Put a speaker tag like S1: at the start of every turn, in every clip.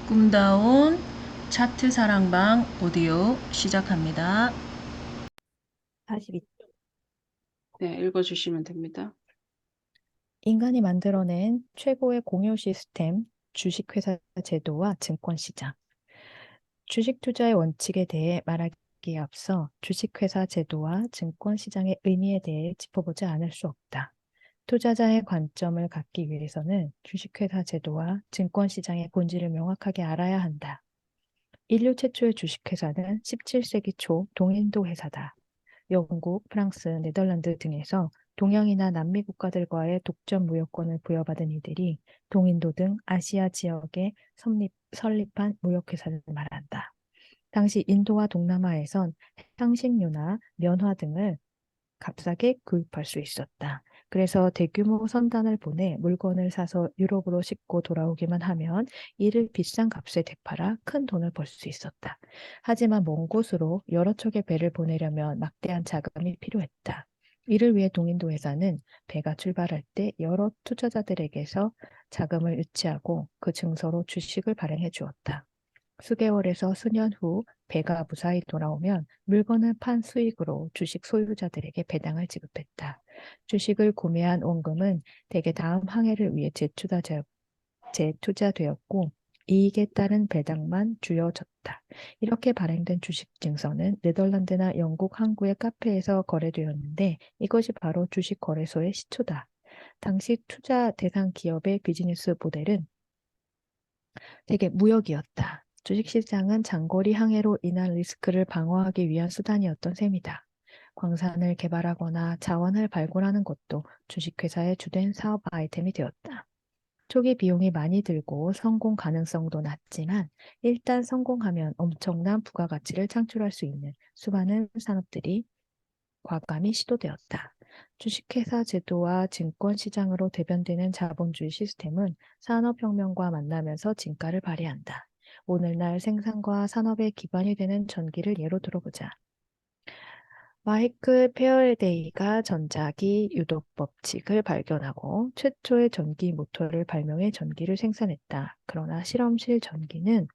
S1: 꿈다운 차트 사랑방 오디오 시작합니다.
S2: 42.
S3: 네, 읽어주시면 됩니다.
S2: 인간이 만들어낸 최고의 공유 시스템, 주식회사 제도와 증권시장. 주식 투자의 원칙에 대해 말하기에 앞서 주식회사 제도와 증권시장의 의미에 대해 짚어보지 않을 수 없다. 투자자의 관점을 갖기 위해서는 주식회사 제도와 증권시장의 본질을 명확하게 알아야 한다. 인류 최초의 주식회사는 17세기 초 동인도 회사다. 영국, 프랑스, 네덜란드 등에서 동양이나 남미 국가들과의 독점 무역권을 부여받은 이들이 동인도 등 아시아 지역에 설립한 무역회사를 말한다. 당시 인도와 동남아에선 향신료나 면화 등을 값싸게 구입할 수 있었다. 그래서 대규모 선단을 보내 물건을 사서 유럽으로 싣고 돌아오기만 하면 이를 비싼 값에 되팔아 큰 돈을 벌 수 있었다. 하지만 먼 곳으로 여러 척의 배를 보내려면 막대한 자금이 필요했다. 이를 위해 동인도 회사는 배가 출발할 때 여러 투자자들에게서 자금을 유치하고 그 증서로 주식을 발행해 주었다. 수개월에서 수년 후 배가 무사히 돌아오면 물건을 판 수익으로 주식 소유자들에게 배당을 지급했다. 주식을 구매한 원금은 대개 다음 항해를 위해 재투자되었고 이익에 따른 배당만 주어졌다. 이렇게 발행된 주식 증서는 네덜란드나 영국 항구의 카페에서 거래되었는데 이것이 바로 주식 거래소의 시초다. 당시 투자 대상 기업의 비즈니스 모델은 대개 무역이었다. 주식시장은 장거리 항해로 인한 리스크를 방어하기 위한 수단이었던 셈이다. 광산을 개발하거나 자원을 발굴하는 것도 주식회사의 주된 사업 아이템이 되었다. 초기 비용이 많이 들고 성공 가능성도 낮지만 일단 성공하면 엄청난 부가가치를 창출할 수 있는 수많은 산업들이 과감히 시도되었다. 주식회사 제도와 증권시장으로 대변되는 자본주의 시스템은 산업혁명과 만나면서 진가를 발휘한다. 오늘날 생산과 산업의 기반이 되는 전기를 예로 들어보자. 마이클 페어데이가 전자기 유도 법칙을 발견하고 최초의 전기 모터를 발명해 전기를 생산했다. 그러나 실험실 전기는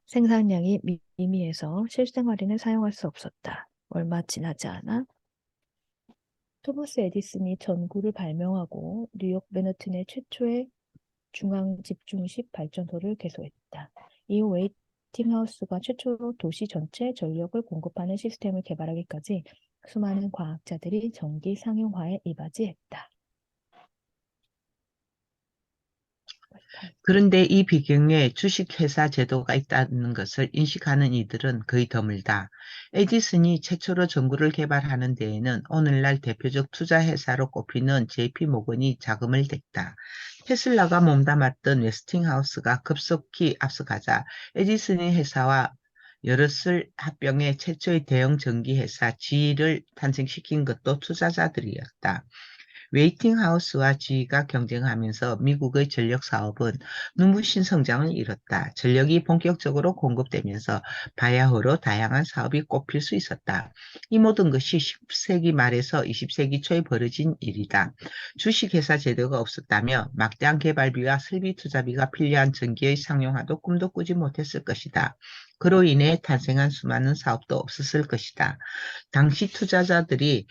S2: 생산량이 미미해서 실생활에는 사용할 수 없었다. 얼마 지나지 않아 토머스 에디슨이 전구를 발명하고 뉴욕 맨하튼의 최초의 중앙 집중식 발전소를 개소했다. 이후 웨이팅하우스가 최초로 도시 전체 전력을 공급하는 시스템을 개발하기까지 수많은 과학자들이 전기 상용화에 이바지했다.
S4: 그런데 이 배경에 주식회사 제도가 있다는 것을 인식하는 이들은 거의 드물다. 에디슨이 최초로 전구를 개발하는 데에는 오늘날 대표적 투자회사로 꼽히는 JP 모건이 자금을 댔다. 테슬라가 몸담았던 웨스팅하우스가 급속히 앞서가자 에디슨의 회사와 여럿을 합병해 최초의 대형 전기회사 GE를 탄생시킨 것도 투자자들이었다. 웨이팅하우스와 GE가 경쟁하면서 미국의 전력 사업은 눈부신 성장을 이뤘다. 전력이 본격적으로 공급되면서 바야흐로 다양한 사업이 꼽힐 수 있었다. 이 모든 것이 19세기 말에서 20세기 초에 벌어진 일이다. 주식회사 제도가 없었다면 막대한 개발비와 설비 투자비가 필요한 전기의 상용화도 꿈도 꾸지 못했을 것이다. 그로 인해 탄생한 수많은 사업도 없었을 것이다. 당시 투자자들이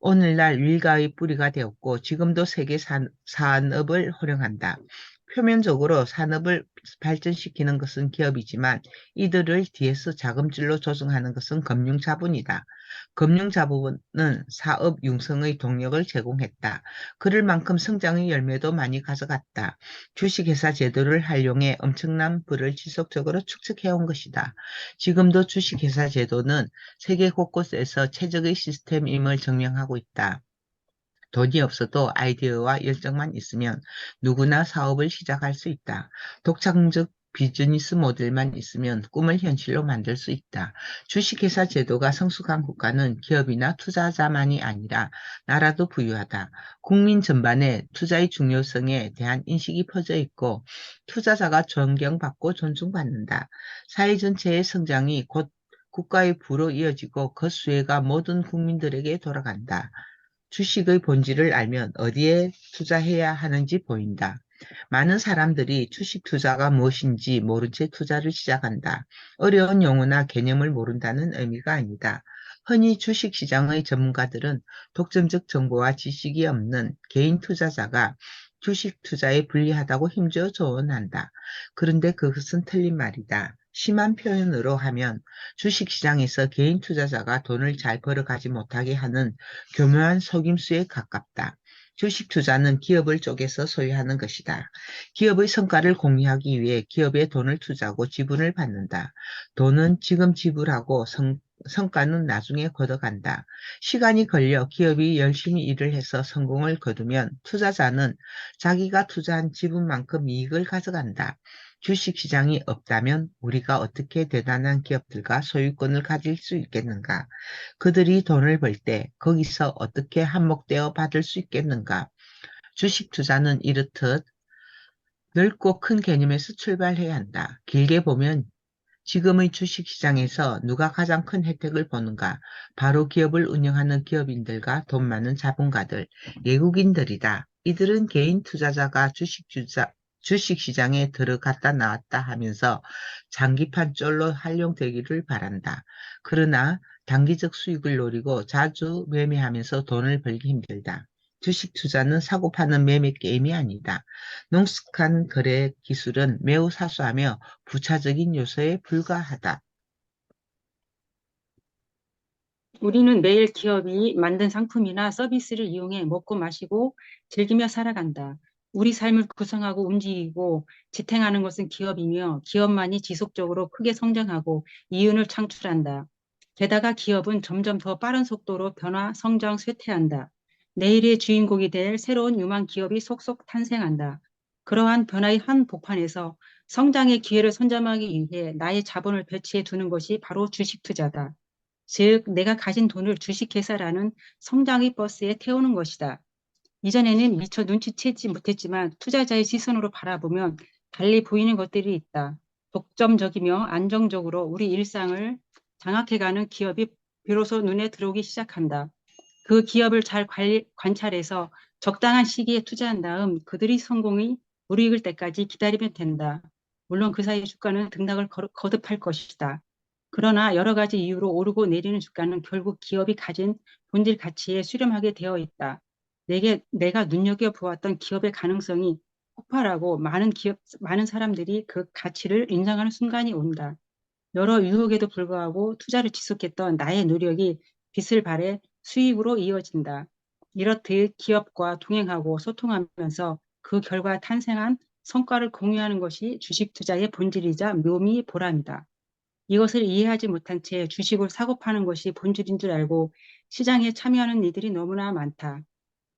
S4: 오늘날 일가의 뿌리가 되었고 지금도 세계 산업을 호령한다. 표면적으로 산업을 발전시키는 것은 기업이지만 이들을 뒤에서 자금줄로 조정하는 것은 금융자본이다. 금융자본은 사업 융성의 동력을 제공했다. 그럴 만큼 성장의 열매도 많이 가져갔다. 주식회사 제도를 활용해 엄청난 부를 지속적으로 축적해온 것이다. 지금도 주식회사 제도는 세계 곳곳에서 최적의 시스템임을 증명하고 있다. 돈이 없어도 아이디어와 열정만 있으면 누구나 사업을 시작할 수 있다. 독창적 비즈니스 모델만 있으면 꿈을 현실로 만들 수 있다. 주식회사 제도가 성숙한 국가는 기업이나 투자자만이 아니라 나라도 부유하다. 국민 전반에 투자의 중요성에 대한 인식이 퍼져 있고 투자자가 존경받고 존중받는다. 사회 전체의 성장이 곧 국가의 부로 이어지고 그 수혜가 모든 국민들에게 돌아간다. 주식의 본질을 알면 어디에 투자해야 하는지 보인다. 많은 사람들이 주식 투자가 무엇인지 모른 채 투자를 시작한다. 어려운 용어나 개념을 모른다는 의미가 아니다. 흔히 주식 시장의 전문가들은 독점적 정보와 지식이 없는 개인 투자자가 주식 투자에 불리하다고 힘주어 조언한다. 그런데 그것은 틀린 말이다. 심한 표현으로 하면 주식 시장에서 개인 투자자가 돈을 잘 벌어가지 못하게 하는 교묘한 속임수에 가깝다. 주식 투자는 기업을 쪼개서 소유하는 것이다. 기업의 성과를 공유하기 위해 기업에 돈을 투자하고 지분을 받는다. 돈은 지금 지불하고 성과는 나중에 걷어간다. 시간이 걸려 기업이 열심히 일을 해서 성공을 거두면 투자자는 자기가 투자한 지분만큼 이익을 가져간다. 주식시장이 없다면 우리가 어떻게 대단한 기업들과 소유권을 가질 수 있겠는가? 그들이 돈을 벌 때 거기서 어떻게 한몫되어 받을 수 있겠는가? 주식 투자는 이렇듯 넓고 큰 개념에서 출발해야 한다. 길게 보면 지금의 주식시장에서 누가 가장 큰 혜택을 보는가? 바로 기업을 운영하는 기업인들과 돈 많은 자본가들, 외국인들이다. 이들은 개인 투자자가 주식시장에 들어갔다 나왔다 하면서 장기판 쫄로 활용되기를 바란다. 그러나 단기적 수익을 노리고 자주 매매하면서 돈을 벌기 힘들다. 주식 투자는 사고 파는 매매 게임이 아니다. 농축한 거래 기술은 매우 사소하며 부차적인 요소에 불과하다.
S5: 우리는 매일 기업이 만든 상품이나 서비스를 이용해 먹고 마시고 즐기며 살아간다. 우리 삶을 구성하고 움직이고 지탱하는 것은 기업이며 기업만이 지속적으로 크게 성장하고 이윤을 창출한다. 게다가 기업은 점점 더 빠른 속도로 변화, 성장, 쇠퇴한다. 내일의 주인공이 될 새로운 유망 기업이 속속 탄생한다. 그러한 변화의 한복판에서 성장의 기회를 선점하기 위해 나의 자본을 배치해 두는 것이 바로 주식 투자다. 즉, 내가 가진 돈을 주식회사라는 성장의 버스에 태우는 것이다. 이전에는 미처 눈치채지 못했지만 투자자의 시선으로 바라보면 달리 보이는 것들이 있다. 독점적이며 안정적으로 우리 일상을 장악해가는 기업이 비로소 눈에 들어오기 시작한다. 그 기업을 잘 관찰해서 적당한 시기에 투자한 다음 그들이 성공이 무르익을 때까지 기다리면 된다. 물론 그 사이 주가는 등락을 거듭할 것이다. 그러나 여러 가지 이유로 오르고 내리는 주가는 결국 기업이 가진 본질 가치에 수렴하게 되어 있다. 내가 눈여겨보았던 기업의 가능성이 폭발하고 많은 사람들이 그 가치를 인정하는 순간이 온다. 여러 유혹에도 불구하고 투자를 지속했던 나의 노력이 빛을 발해 수익으로 이어진다. 이렇듯 기업과 동행하고 소통하면서 그 결과 탄생한 성과를 공유하는 것이 주식 투자의 본질이자 묘미 보람이다. 이것을 이해하지 못한 채 주식을 사고 파는 것이 본질인 줄 알고 시장에 참여하는 이들이 너무나 많다.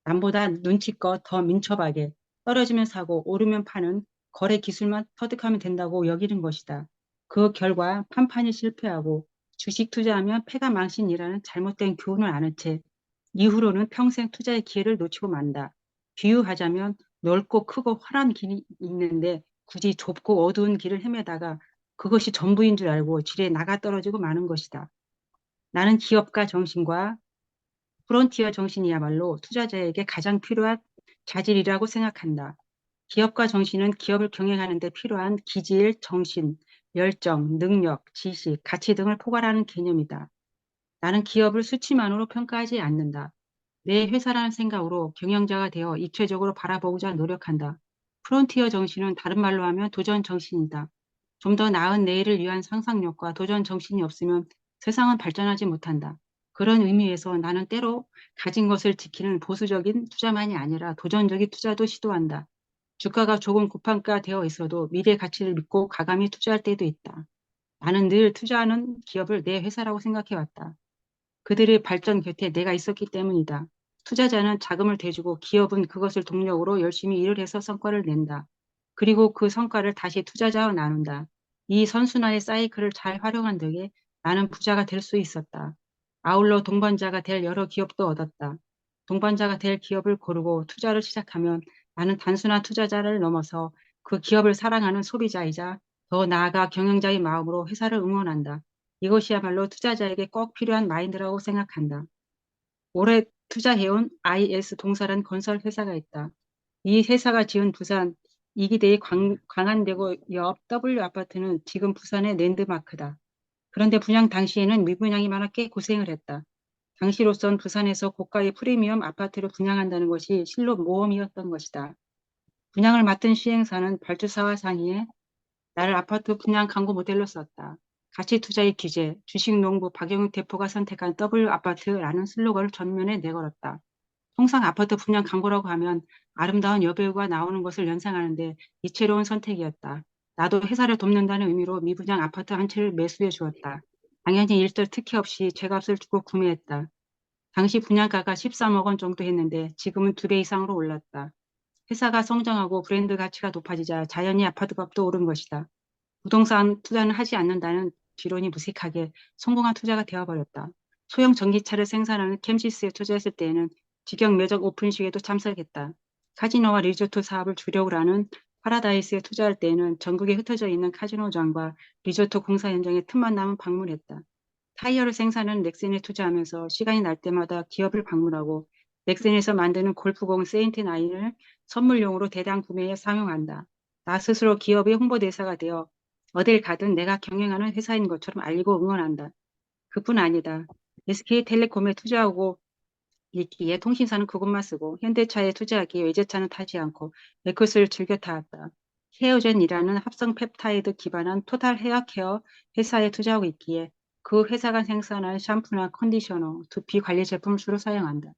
S5: 남보다 눈치껏 더 민첩하게 떨어지면 사고 오르면 파는 거래 기술만 터득하면 된다고 여기는 것이다. 그 결과 판판이 실패하고 주식 투자하면 패가 망신이라는 잘못된 교훈을 아는 채 이후로는 평생 투자의 기회를 놓치고 만다. 비유하자면 넓고 크고 환한 길이 있는데 굳이 좁고 어두운 길을 헤매다가 그것이 전부인 줄 알고 지레 나가 떨어지고 마는 것이다. 나는 기업가 정신과 프론티어 정신이야말로 투자자에게 가장 필요한 자질이라고 생각한다. 기업가 정신은 기업을 경영하는 데 필요한 기질, 정신, 열정, 능력, 지식, 가치 등을 포괄하는 개념이다. 나는 기업을 수치만으로 평가하지 않는다. 내 회사라는 생각으로 경영자가 되어 입체적으로 바라보고자 노력한다. 프론티어 정신은 다른 말로 하면 도전 정신이다. 좀 더 나은 내일을 위한 상상력과 도전 정신이 없으면 세상은 발전하지 못한다. 그런 의미에서 나는 때로 가진 것을 지키는 보수적인 투자만이 아니라 도전적인 투자도 시도한다. 주가가 조금 고평가 되어 있어도 미래 가치를 믿고 과감히 투자할 때도 있다. 나는 늘 투자하는 기업을 내 회사라고 생각해왔다. 그들의 발전 곁에 내가 있었기 때문이다. 투자자는 자금을 대주고 기업은 그것을 동력으로 열심히 일을 해서 성과를 낸다. 그리고 그 성과를 다시 투자자와 나눈다. 이 선순환의 사이클을 잘 활용한 덕에 나는 부자가 될 수 있었다. 아울러 동반자가 될 여러 기업도 얻었다. 동반자가 될 기업을 고르고 투자를 시작하면 나는 단순한 투자자를 넘어서 그 기업을 사랑하는 소비자이자 더 나아가 경영자의 마음으로 회사를 응원한다. 이것이야말로 투자자에게 꼭 필요한 마인드라고 생각한다. 오래 투자해온 IS 동사라는 건설 회사가 있다. 이 회사가 지은 부산 이기대의 광안대교 옆 W 아파트는 지금 부산의 랜드마크다. 그런데 분양 당시에는 미분양이 많아 꽤 고생을 했다. 당시로선 부산에서 고가의 프리미엄 아파트를 분양한다는 것이 실로 모험이었던 것이다. 분양을 맡은 시행사는 발주사와 상의해 나를 아파트 분양 광고 모델로 썼다. 가치투자의 규제, 주식농부 박영욱 대표가 선택한 W 아파트라는 슬로건을 전면에 내걸었다. 통상 아파트 분양 광고라고 하면 아름다운 여배우가 나오는 것을 연상하는데 이채로운 선택이었다. 나도 회사를 돕는다는 의미로 미분양 아파트 한 채를 매수해 주었다. 당연히 일절 특혜 없이 죗값을 주고 구매했다. 당시 분양가가 13억 원 정도 했는데 지금은 2배 이상으로 올랐다. 회사가 성장하고 브랜드 가치가 높아지자 자연히 아파트값도 오른 것이다. 부동산 투자는 하지 않는다는 뒤론이 무색하게 성공한 투자가 되어버렸다. 소형 전기차를 생산하는 캠시스에 투자했을 때에는 직영 매장 오픈식에도 참석했다. 카지노와 리조트 사업을 주력으로 하는 파라다이스에 투자할 때에는 전국에 흩어져 있는 카지노장과 리조트 공사 현장에 틈만 나면 방문했다. 타이어를 생산하는 넥센에 투자하면서 시간이 날 때마다 기업을 방문하고 넥센에서 만드는 골프공 세인트9을 선물용으로 대량 구매해 사용한다. 나 스스로 기업의 홍보대사가 되어 어딜 가든 내가 경영하는 회사인 것처럼 알리고 응원한다. 그뿐 아니다. SK텔레콤에 투자하고 있기에 통신사는 그것만 쓰고 현대차에 투자하기에 외제차는 타지 않고 에크스를 즐겨 타았다. 헤어젠이라는 합성 펩타이드 기반한 토탈 헤어케어 회사에 투자하고 있기에 그 회사가 생산한 샴푸나 컨디셔너, 두피 관리 제품을 주로 사용한다.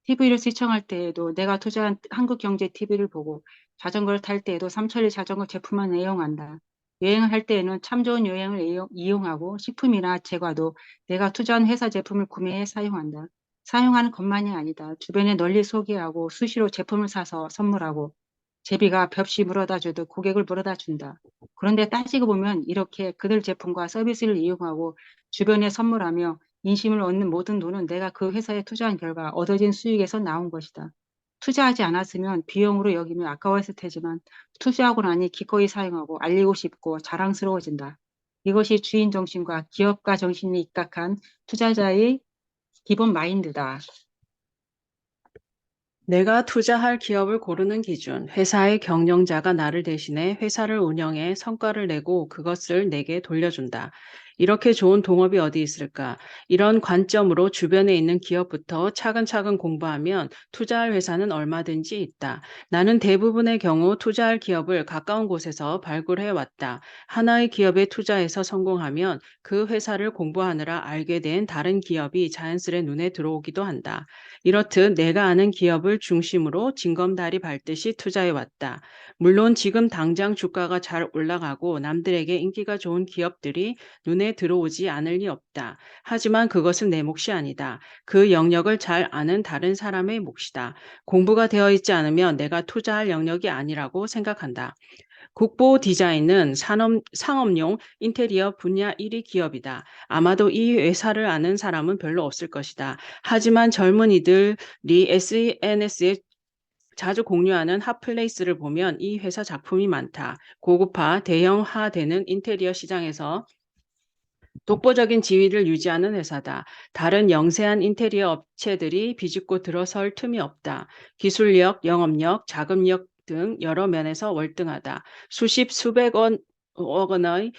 S5: TV를 시청할 때에도 내가 투자한 한국경제 TV를 보고 자전거를 탈 때에도 삼천리 자전거 제품만 애용한다. 여행을 할 때에는 참 좋은 여행을 이용하고 식품이나 제과도 내가 투자한 회사 제품을 구매해 사용한다. 사용하는 것만이 아니다. 주변에 널리 소개하고 수시로 제품을 사서 선물하고 제비가 벽시 물어다 주듯 고객을 물어다 준다. 그런데 따지고 보면 이렇게 그들 제품과 서비스를 이용하고 주변에 선물하며 인심을 얻는 모든 돈은 내가 그 회사에 투자한 결과 얻어진 수익에서 나온 것이다. 투자하지 않았으면 비용으로 여기면 아까웠을 테지만 투자하고 나니 기꺼이 사용하고 알리고 싶고 자랑스러워진다. 이것이 주인 정신과 기업가 정신이 입각한 투자자의 기본 마인드다.
S3: 내가 투자할 기업을 고르는 기준, 회사의 경영자가 나를 대신해 회사를 운영해 성과를 내고 그것을 내게 돌려준다. 이렇게 좋은 동업이 어디 있을까? 이런 관점으로 주변에 있는 기업부터 차근차근 공부하면 투자할 회사는 얼마든지 있다. 나는 대부분의 경우 투자할 기업을 가까운 곳에서 발굴해 왔다. 하나의 기업에 투자해서 성공하면 그 회사를 공부하느라 알게 된 다른 기업이 자연스레 눈에 들어오기도 한다. 이렇듯 내가 아는 기업을 중심으로 징검다리 밟듯이 투자해왔다. 물론 지금 당장 주가가 잘 올라가고 남들에게 인기가 좋은 기업들이 눈에 들어오지 않을 리 없다. 하지만 그것은 내 몫이 아니다. 그 영역을 잘 아는 다른 사람의 몫이다. 공부가 되어 있지 않으면 내가 투자할 영역이 아니라고 생각한다. 국보 디자인은 상업용 인테리어 분야 1위 기업이다. 아마도 이 회사를 아는 사람은 별로 없을 것이다. 하지만 젊은이들이 SNS에 자주 공유하는 핫플레이스를 보면 이 회사 작품이 많다. 고급화, 대형화되는 인테리어 시장에서 독보적인 지위를 유지하는 회사다. 다른 영세한 인테리어 업체들이 비집고 들어설 틈이 없다. 기술력, 영업력, 자금력 등 여러 면에서 월등하다. 수십, 수백 억 원의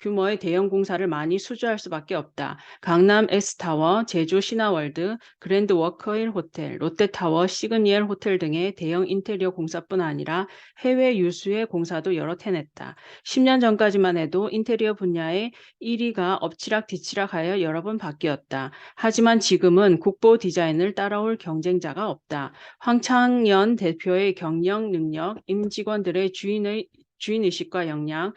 S3: 규모의 대형 공사를 많이 수주할 수밖에 없다. 강남 S타워, 제주 신화월드, 그랜드 워커힐 호텔, 롯데타워, 시그니엘 호텔 등의 대형 인테리어 공사뿐 아니라 해외 유수의 공사도 여럿 해냈다. 10년 전까지만 해도 인테리어 분야의 1위가 엎치락뒤치락하여 여러 번 바뀌었다. 하지만 지금은 국보 디자인을 따라올 경쟁자가 없다. 황창연 대표의 경영 능력, 임직원들의 주인의식과 역량,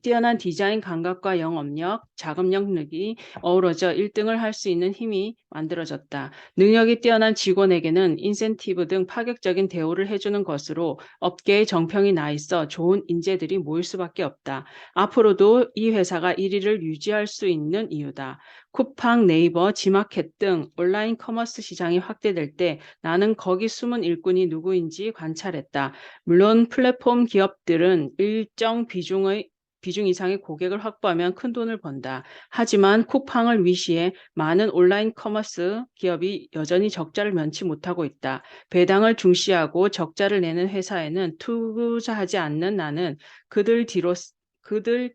S3: 뛰어난 디자인 감각과 영업력, 자금력 능력이 어우러져 1등을 할 수 있는 힘이 만들어졌다. 능력이 뛰어난 직원에게는 인센티브 등 파격적인 대우를 해주는 것으로 업계의 정평이 나 있어 좋은 인재들이 모일 수밖에 없다. 앞으로도 이 회사가 1위를 유지할 수 있는 이유다. 쿠팡, 네이버, 지마켓 등 온라인 커머스 시장이 확대될 때 나는 거기 숨은 일꾼이 누구인지 관찰했다. 물론 플랫폼 기업들은 일정 비중의 비중 이상의 고객을 확보하면 큰 돈을 번다. 하지만 쿠팡을 위시해 많은 온라인 커머스 기업이 여전히 적자를 면치 못하고 있다. 배당을 중시하고 적자를 내는 회사에는 투자하지 않는 나는 그들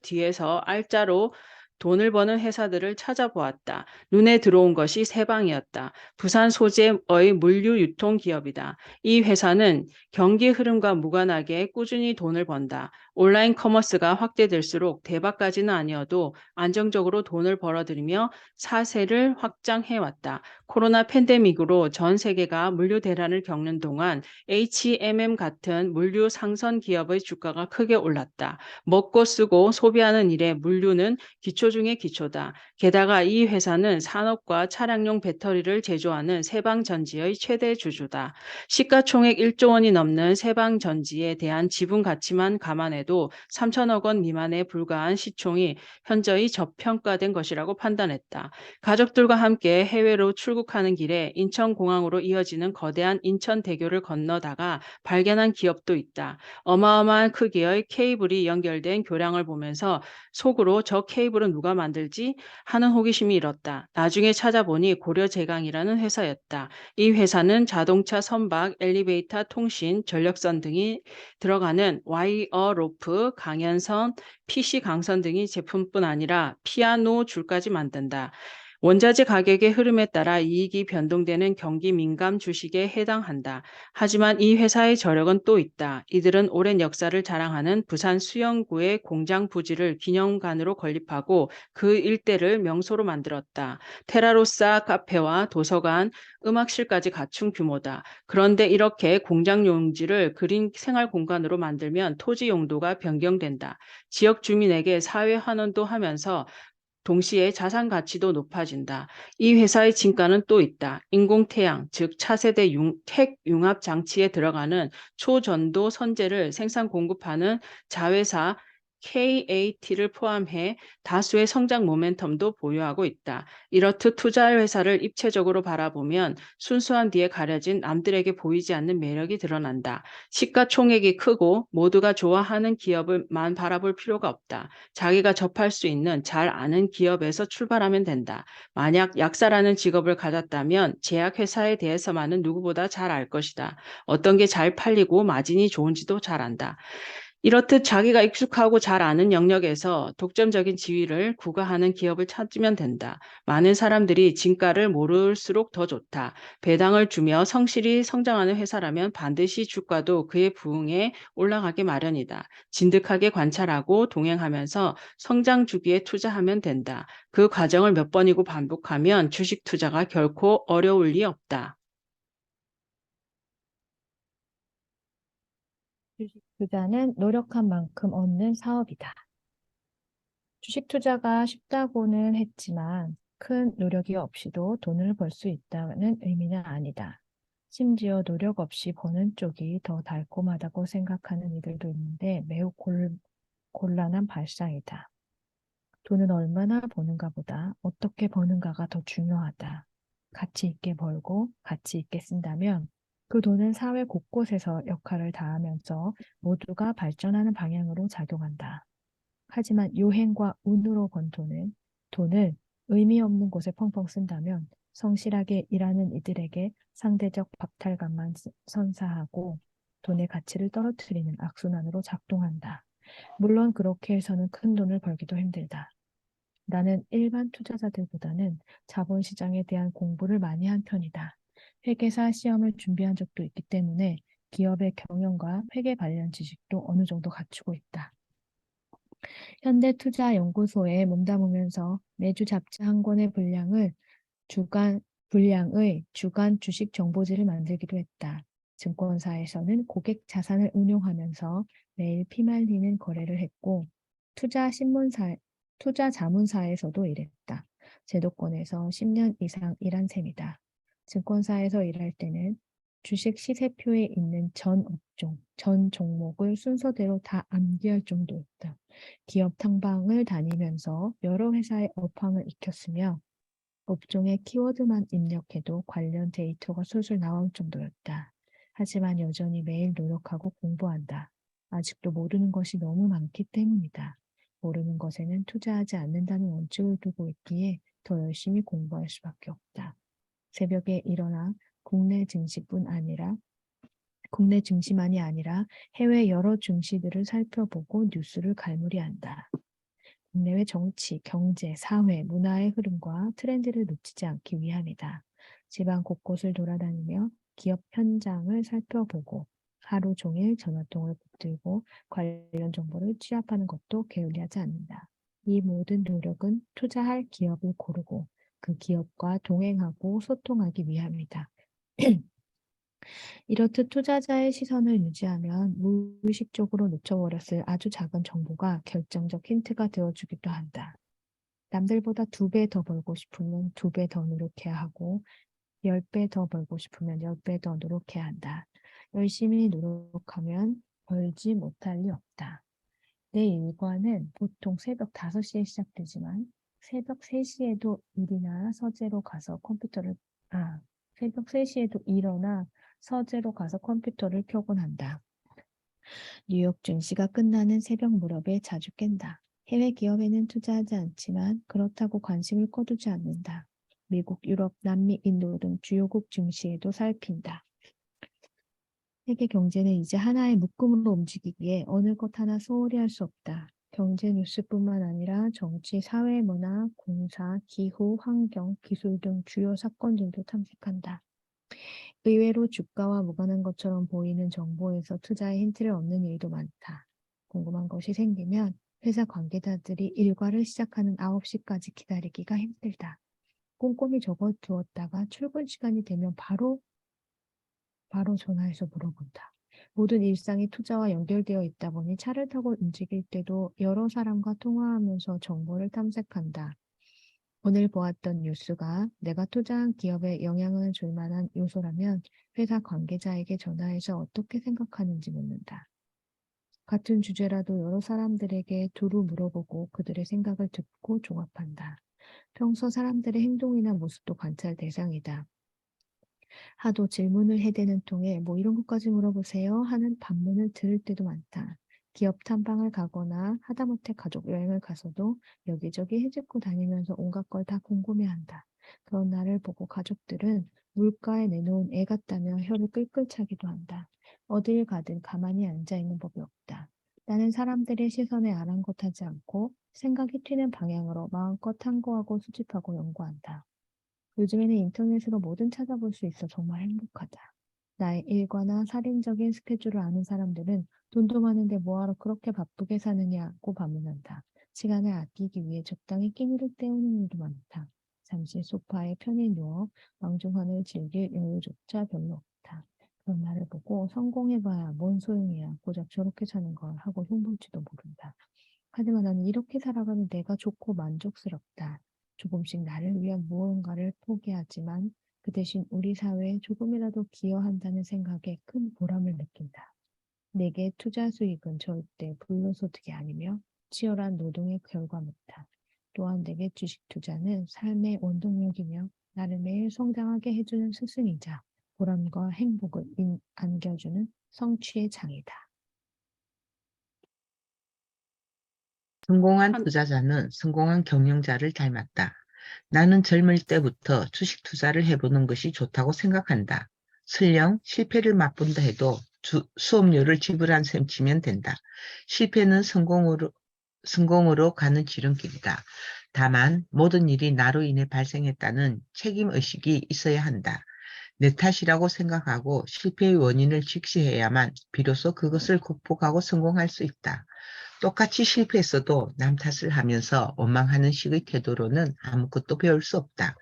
S3: 뒤에서 알짜로 돈을 버는 회사들을 찾아보았다. 눈에 들어온 것이 세방이었다. 부산 소재의 물류 유통 기업이다. 이 회사는 경기 흐름과 무관하게 꾸준히 돈을 번다. 온라인 커머스가 확대될수록 대박까지는 아니어도 안정적으로 돈을 벌어들이며 사세를 확장해왔다. 코로나 팬데믹으로 전 세계가 물류 대란을 겪는 동안 H&M 같은 물류 상선 기업의 주가가 크게 올랐다. 먹고 쓰고 소비하는 일에 물류는 기초 중의 기초다. 게다가 이 회사는 산업과 차량용 배터리를 제조하는 세방전지의 최대 주주다. 시가총액 1조 원이 넘는 세방전지에 대한 지분 가치만 감안해도 3천억 원 미만에 불과한 시총이 현저히 저평가된 것이라고 판단했다. 가족들과 함께 해외로 출국하는 길에 인천공항으로 이어지는 거대한 인천대교를 건너다가 발견한 기업도 있다. 어마어마한 크기의 케이블이 연결된 교량을 보면서 속으로 저 케이블은 누가 만들지? 하는 호기심이 일었다. 나중에 찾아보니 고려제강이라는 회사였다. 이 회사는 자동차 선박, 엘리베이터, 통신, 전력선 등이 들어가는 와이어 로프, 강연선, PC 강선 등의 제품뿐 아니라 피아노 줄까지 만든다. 원자재 가격의 흐름에 따라 이익이 변동되는 경기 민감 주식에 해당한다. 하지만 이 회사의 저력은 또 있다. 이들은 오랜 역사를 자랑하는 부산 수영구의 공장 부지를 기념관으로 건립하고 그 일대를 명소로 만들었다. 테라로사 카페와 도서관, 음악실까지 갖춘 규모다. 그런데 이렇게 공장 용지를 그린 생활 공간으로 만들면 토지 용도가 변경된다. 지역 주민에게 사회 환원도 하면서 동시에 자산 가치도 높아진다. 이 회사의 진가는 또 있다. 인공태양, 즉 차세대 핵 융합 장치에 들어가는 초전도 선재를 생산 공급하는 자회사 KAT를 포함해 다수의 성장 모멘텀도 보유하고 있다. 이렇듯 투자할 회사를 입체적으로 바라보면 순수한 뒤에 가려진 남들에게 보이지 않는 매력이 드러난다. 시가총액이 크고 모두가 좋아하는 기업을만 바라볼 필요가 없다. 자기가 접할 수 있는 잘 아는 기업에서 출발하면 된다. 만약 약사라는 직업을 가졌다면 제약회사에 대해서만은 누구보다 잘 알 것이다. 어떤 게 잘 팔리고 마진이 좋은지도 잘 안다. 이렇듯 자기가 익숙하고 잘 아는 영역에서 독점적인 지위를 구가하는 기업을 찾으면 된다. 많은 사람들이 진가를 모를수록 더 좋다. 배당을 주며 성실히 성장하는 회사라면 반드시 주가도 그에 부응해 올라가기 마련이다. 진득하게 관찰하고 동행하면서 성장 주기에 투자하면 된다. 그 과정을 몇 번이고 반복하면 주식 투자가 결코 어려울 리 없다.
S2: 주식 투자는 노력한 만큼 얻는 사업이다. 주식 투자가 쉽다고는 했지만 큰 노력이 없이도 돈을 벌 수 있다는 의미는 아니다. 심지어 노력 없이 버는 쪽이 더 달콤하다고 생각하는 이들도 있는데 매우 곤란한 발상이다. 돈은 얼마나 버는가 보다 어떻게 버는가가 더 중요하다. 가치 있게 벌고 가치 있게 쓴다면 그 돈은 사회 곳곳에서 역할을 다하면서 모두가 발전하는 방향으로 작용한다. 하지만 요행과 운으로 번 돈을 의미 없는 곳에 펑펑 쓴다면 성실하게 일하는 이들에게 상대적 박탈감만 선사하고 돈의 가치를 떨어뜨리는 악순환으로 작동한다. 물론 그렇게 해서는 큰 돈을 벌기도 힘들다. 나는 일반 투자자들보다는 자본시장에 대한 공부를 많이 한 편이다. 회계사 시험을 준비한 적도 있기 때문에 기업의 경영과 회계 관련 지식도 어느 정도 갖추고 있다. 현대투자연구소에 몸담으면서 매주 잡지 한 권의 분량의 주간 주식 정보지를 만들기도 했다. 증권사에서는 고객 자산을 운용하면서 매일 피말리는 거래를 했고 투자 자문사에서도 일했다. 제도권에서 10년 이상 일한 셈이다. 증권사에서 일할 때는 주식 시세표에 있는 전 업종, 전 종목을 순서대로 다 암기할 정도였다. 기업 탐방을 다니면서 여러 회사의 업황을 익혔으며 업종의 키워드만 입력해도 관련 데이터가 술술 나올 정도였다. 하지만 여전히 매일 노력하고 공부한다. 아직도 모르는 것이 너무 많기 때문이다. 모르는 것에는 투자하지 않는다는 원칙을 두고 있기에 더 열심히 공부할 수밖에 없다. 새벽에 일어나 국내 증시만이 아니라 해외 여러 증시들을 살펴보고 뉴스를 갈무리한다. 국내외 정치, 경제, 사회, 문화의 흐름과 트렌드를 놓치지 않기 위함이다. 지방 곳곳을 돌아다니며 기업 현장을 살펴보고 하루 종일 전화통을 붙들고 관련 정보를 취합하는 것도 게을리하지 않는다. 이 모든 노력은 투자할 기업을 고르고 그 기업과 동행하고 소통하기 위함이다. 이렇듯 투자자의 시선을 유지하면 무의식적으로 놓쳐버렸을 아주 작은 정보가 결정적 힌트가 되어주기도 한다. 남들보다 2배 더 벌고 싶으면 2배 더 노력해야 하고 10배 더 벌고 싶으면 10배 더 노력해야 한다. 열심히 노력하면 벌지 못할 리 없다. 내 일과는 보통 새벽 5시에 시작되지만 새벽 3시에도 새벽 3시에도 일어나 서재로 가서 컴퓨터를 켜곤 한다. 뉴욕 증시가 끝나는 새벽 무렵에 자주 깬다. 해외 기업에는 투자하지 않지만 그렇다고 관심을 꺼두지 않는다. 미국, 유럽, 남미, 인도 등 주요국 증시에도 살핀다. 세계 경제는 이제 하나의 묶음으로 움직이기에 어느 것 하나 소홀히 할 수 없다. 경제 뉴스뿐만 아니라 정치, 사회, 문화, 공사, 기후, 환경, 기술 등 주요 사건들도 탐색한다. 의외로 주가와 무관한 것처럼 보이는 정보에서 투자의 힌트를 얻는 일도 많다. 궁금한 것이 생기면 회사 관계자들이 일과를 시작하는 9시까지 기다리기가 힘들다. 꼼꼼히 적어두었다가 출근 시간이 되면 바로 전화해서 물어본다. 모든 일상이 투자와 연결되어 있다 보니 차를 타고 움직일 때도 여러 사람과 통화하면서 정보를 탐색한다. 오늘 보았던 뉴스가 내가 투자한 기업에 영향을 줄 만한 요소라면 회사 관계자에게 전화해서 어떻게 생각하는지 묻는다. 같은 주제라도 여러 사람들에게 두루 물어보고 그들의 생각을 듣고 종합한다. 평소 사람들의 행동이나 모습도 관찰 대상이다. 하도 질문을 해대는 통에 뭐 이런 것까지 물어보세요 하는 반문을 들을 때도 많다. 기업 탐방을 가거나 하다못해 가족 여행을 가서도 여기저기 헤집고 다니면서 온갖 걸 다 궁금해한다. 그런 나를 보고 가족들은 물가에 내놓은 애 같다며 혀를 끌끌 차기도 한다. 어딜 가든 가만히 앉아있는 법이 없다. 나는 사람들의 시선에 아랑곳하지 않고 생각이 튀는 방향으로 마음껏 탐구하고 수집하고 연구한다. 요즘에는 인터넷으로 뭐든 찾아볼 수 있어 정말 행복하다. 나의 일과나 살인적인 스케줄을 아는 사람들은 돈도 많은데 뭐하러 그렇게 바쁘게 사느냐고 반문한다. 시간을 아끼기 위해 적당히 끼니를 때우는 일도 많다. 잠시 소파에 편히 누워 왕중환을 즐길 여유조차 별로 없다. 그런 나를 보고 성공해봐야 뭔 소용이야. 고작 저렇게 사는 걸 하고 흉볼지도 모른다. 하지만 나는 이렇게 살아가는 내가 좋고 만족스럽다. 조금씩 나를 위한 무언가를 포기하지만 그 대신 우리 사회에 조금이라도 기여한다는 생각에 큰 보람을 느낀다. 내게 투자 수익은 절대 불로소득이 아니며 치열한 노동의 결과물이다. 또한 내게 주식 투자는 삶의 원동력이며 나를 매일 성장하게 해주는 스승이자 보람과 행복을 안겨주는 성취의 장이다.
S4: 성공한 투자자는 성공한 경영자를 닮았다. 나는 젊을 때부터 주식 투자를 해보는 것이 좋다고 생각한다. 설령 실패를 맛본다 해도 수업료를 지불한 셈 치면 된다. 실패는 성공으로 가는 지름길이다. 다만 모든 일이 나로 인해 발생했다는 책임의식이 있어야 한다. 내 탓이라고 생각하고 실패의 원인을 직시해야만 비로소 그것을 극복하고 성공할 수 있다. 똑같이 실패했어도 남 탓을 하면서 원망하는 식의 태도로는 아무것도 배울 수 없다.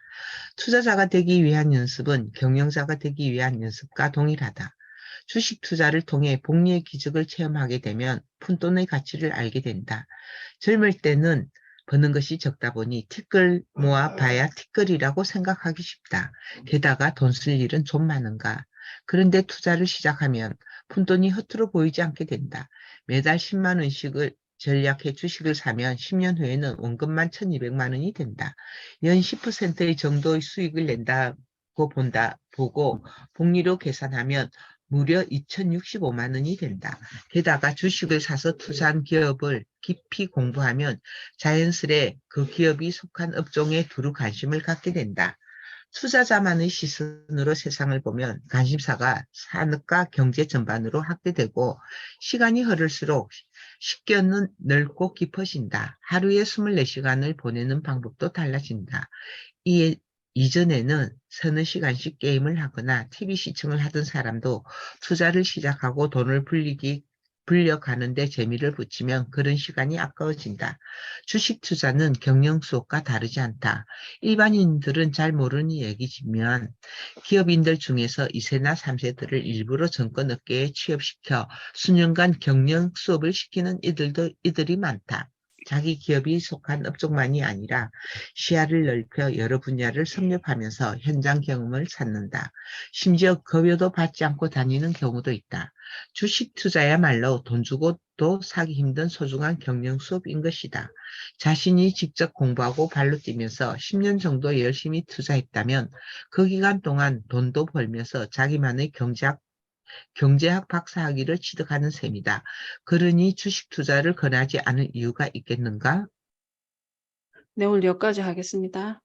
S4: 투자자가 되기 위한 연습은 경영자가 되기 위한 연습과 동일하다. 주식 투자를 통해 복리의 기적을 체험하게 되면 푼돈의 가치를 알게 된다. 젊을 때는 버는 것이 적다 보니 티끌 모아 봐야 티끌이라고 생각하기 쉽다. 게다가 돈 쓸 일은 좀 많은가. 그런데 투자를 시작하면 푼돈이 허투루 보이지 않게 된다. 매달 10만 원씩을 전략해 주식을 사면 10년 후에는 원금만 1,200만 원이 된다. 연 10%의 정도의 수익을 낸다고 보고 복리로 계산하면 무려 2,065만 원이 된다. 게다가 주식을 사서 투자한 기업을 깊이 공부하면 자연스레 그 기업이 속한 업종에 두루 관심을 갖게 된다. 투자자만의 시선으로 세상을 보면 관심사가 산업과 경제 전반으로 확대되고 시간이 흐를수록 식견은 넓고 깊어진다. 하루에 24시간을 보내는 방법도 달라진다. 이전에는 서너 시간씩 게임을 하거나 TV 시청을 하던 사람도 투자를 시작하고 돈을 불려가는데 재미를 붙이면 그런 시간이 아까워진다. 주식 투자는 경영 수업과 다르지 않다. 일반인들은 잘 모르는 얘기지만 기업인들 중에서 2세나 3세들을 일부러 정권업계에 취업시켜 수년간 경영 수업을 시키는 이들이 많다. 자기 기업이 속한 업종만이 아니라 시야를 넓혀 여러 분야를 섭렵하면서 현장 경험을 쌓는다. 심지어 급여도 받지 않고 다니는 경우도 있다. 주식 투자야말로 돈 주고도 사기 힘든 소중한 경영 수업인 것이다. 자신이 직접 공부하고 발로 뛰면서 10년 정도 열심히 투자했다면 그 기간 동안 돈도 벌면서 자기만의 경제학 박사학위를 취득하는 셈이다. 그러니 주식 투자를 권하지 않을 이유가 있겠는가?
S3: 네, 오늘 여기까지 하겠습니다.